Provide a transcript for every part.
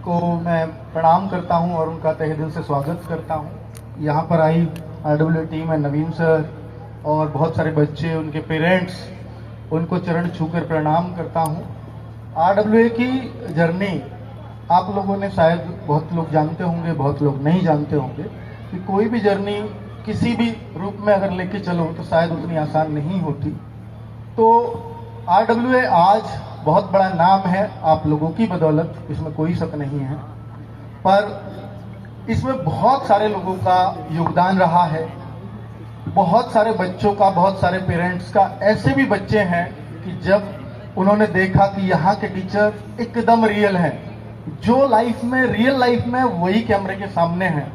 को मैं प्रणाम करता हूं और उनका तहे दिल से स्वागत करता हूं। यहाँ पर आई RWA टीम है, नवीन सर और बहुत सारे बच्चे, उनके पेरेंट्स, उनको चरण छूकर प्रणाम करता हूं। RWA की जर्नी आप लोगों ने शायद बहुत लोग जानते होंगे, बहुत लोग नहीं जानते होंगे कि कोई भी जर्नी किसी भी रूप में अगर लेके चलो तो शायद उतनी आसान नहीं होती। तो RWA आज बहुत बड़ा नाम है आप लोगों की बदौलत, इसमें कोई शक नहीं है, पर इसमें बहुत सारे लोगों का योगदान रहा है, बहुत सारे बच्चों का, बहुत सारे पेरेंट्स का। ऐसे भी बच्चे हैं कि जब उन्होंने देखा कि यहाँ के टीचर एकदम रियल हैं, जो लाइफ में, रियल लाइफ में वही कैमरे के सामने हैं,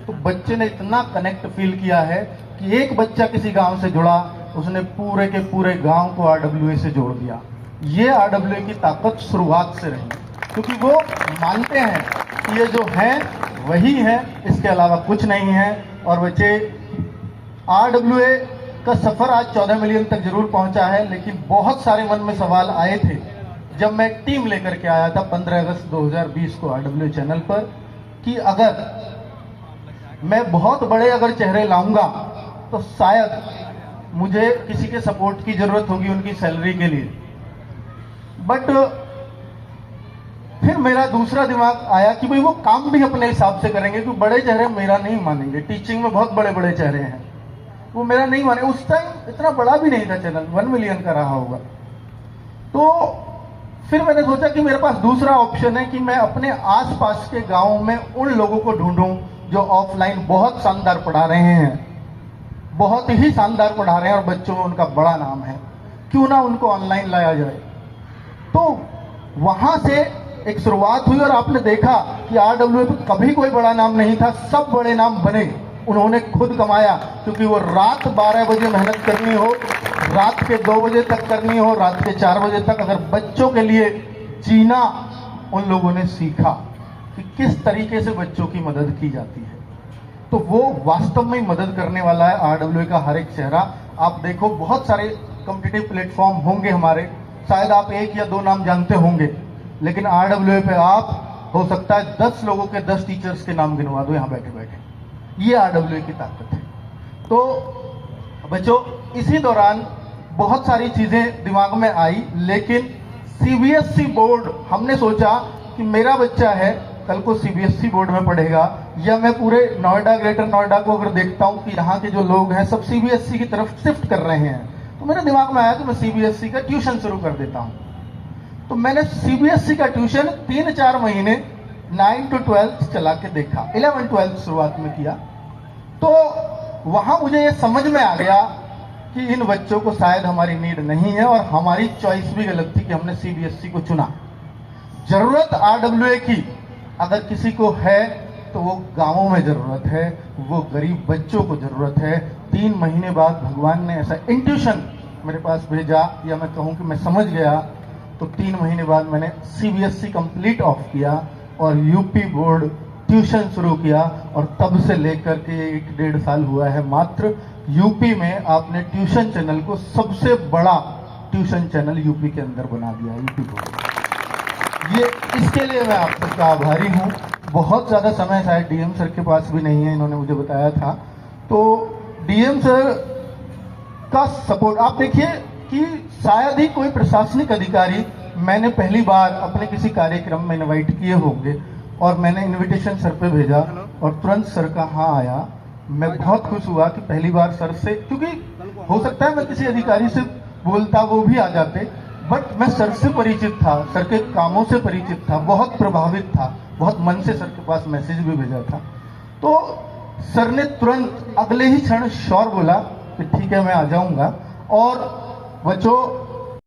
तो बच्चे ने इतना कनेक्ट फील किया है कि एक बच्चा किसी गांव से जुड़ा, उसने पूरे के पूरे गांव को RWA से जोड़ दिया। ये RWA की ताकत शुरुआत से रही, क्योंकि वो मानते हैं कि ये जो है वही है, इसके अलावा कुछ नहीं है। और बच्चे, RWA का सफर आज 14 मिलियन तक जरूर पहुंचा है, लेकिन बहुत सारे मन में सवाल आए थे जब मैं टीम लेकर के आया था 15 अगस्त 2020 को RWA चैनल पर, कि अगर मैं बहुत बड़े अगर चेहरे लाऊंगा तो शायद मुझे किसी के सपोर्ट की जरूरत होगी उनकी सैलरी के लिए। बट फिर मेरा दूसरा दिमाग आया कि भाई वो काम भी अपने हिसाब से करेंगे, क्योंकि बड़े चेहरे मेरा नहीं मानेंगे। टीचिंग में बहुत बड़े बड़े चेहरे हैं, वो मेरा नहीं माने। उस टाइम इतना बड़ा भी नहीं था चैनल, 1 मिलियन का रहा होगा। तो फिर मैंने सोचा कि मेरे पास दूसरा ऑप्शन है कि मैं अपने आसपास के गांव में उन लोगों को ढूंढूं जो ऑफलाइन बहुत शानदार पढ़ा रहे हैं, बहुत ही शानदार पढ़ा रहे हैं और बच्चों में उनका बड़ा नाम है, क्यों ना उनको ऑनलाइन लाया जाए। तो वहां से एक शुरुआत हुई और आपने देखा कि RWA पे कभी कोई बड़ा नाम नहीं था, सब बड़े नाम बने, उन्होंने खुद कमाया। क्योंकि वो रात 12 बजे मेहनत करनी हो, रात के 2 बजे तक करनी हो, रात के 4 बजे तक, अगर बच्चों के लिए जीना उन लोगों ने सीखा कि किस तरीके से बच्चों की मदद की जाती है। तो वो वास्तव में मदद करने वाला है RWA का हर एक चेहरा। आप देखो, बहुत सारे कॉम्पिटिटिव प्लेटफॉर्म होंगे हमारे, शायद आप 1 या 2 नाम जानते होंगे, लेकिन RWA पे आप हो सकता है 10 लोगों के 10 टीचर्स के नाम गिनवा दो यहाँ बैठे बैठे। ये RWA की ताकत है। तो बच्चों, इसी दौरान बहुत सारी चीजें दिमाग में आई, लेकिन CBSE बोर्ड, हमने सोचा कि मेरा बच्चा है, कल को CBSE बोर्ड में पढ़ेगा, या मैं पूरे नोएडा, ग्रेटर नोएडा को अगर देखता हूं कि यहाँ के जो लोग हैं सब CBSE की तरफ शिफ्ट कर रहे हैं, तो मेरे दिमाग में आया कि मैं CBSE का ट्यूशन शुरू कर देता हूं। तो मैंने CBSE का ट्यूशन 3-4 महीने 9 to 12 चला के देखा, 11-12 शुरुआत में किया। तो वहां मुझे ये समझ में आ गया कि इन बच्चों को शायद हमारी नीड नहीं है, और हमारी चॉइस भी गलत थी कि हमने CBSE को चुना। जरूरत RWA की अगर किसी को है तो वो गांवों में जरूरत है, वो गरीब बच्चों को जरूरत है। 3 महीने बाद भगवान ने ऐसा इंट्यूशन मेरे पास भेजा, या मैं कहूं कि मैं समझ गया। तो 3 महीने बाद मैंने CBSE कंप्लीट ऑफ किया और UP बोर्ड ट्यूशन शुरू किया, और तब से लेकर के 1-1.5 साल हुआ है मात्र। UP में आपने ट्यूशन चैनल को सबसे बड़ा ट्यूशन चैनल UP के अंदर बना दिया, UP बोर्ड। ये इसके लिए मैं आप सबका आभारी हूँ। बहुत ज़्यादा समय शायद DM सर के पास भी नहीं है, इन्होंने मुझे बताया था। तो DM सर का सपोर्ट आप देखिए कि शायद ही कोई प्रशासनिक अधिकारी, मैंने पहली बार अपने किसी कार्यक्रम में इनवाइट किए होंगे और मैंने इनविटेशन सर पे भेजा और तुरंत सर का हाँ आया। मैं बहुत खुश हुआ कि पहली बार सर से, क्योंकि हो सकता है मैं किसी अधिकारी से बोलता वो भी आ जाते, बट मैं सर से परिचित था, सर के कामों से परिचित था, बहुत प्रभावित था, बहुत मन से सर के पास मैसेज भी भेजा था। तो सर ने तुरंत अगले ही क्षण श्योर बोला कि ठीक है मैं आ जाऊंगा। और बच्चों,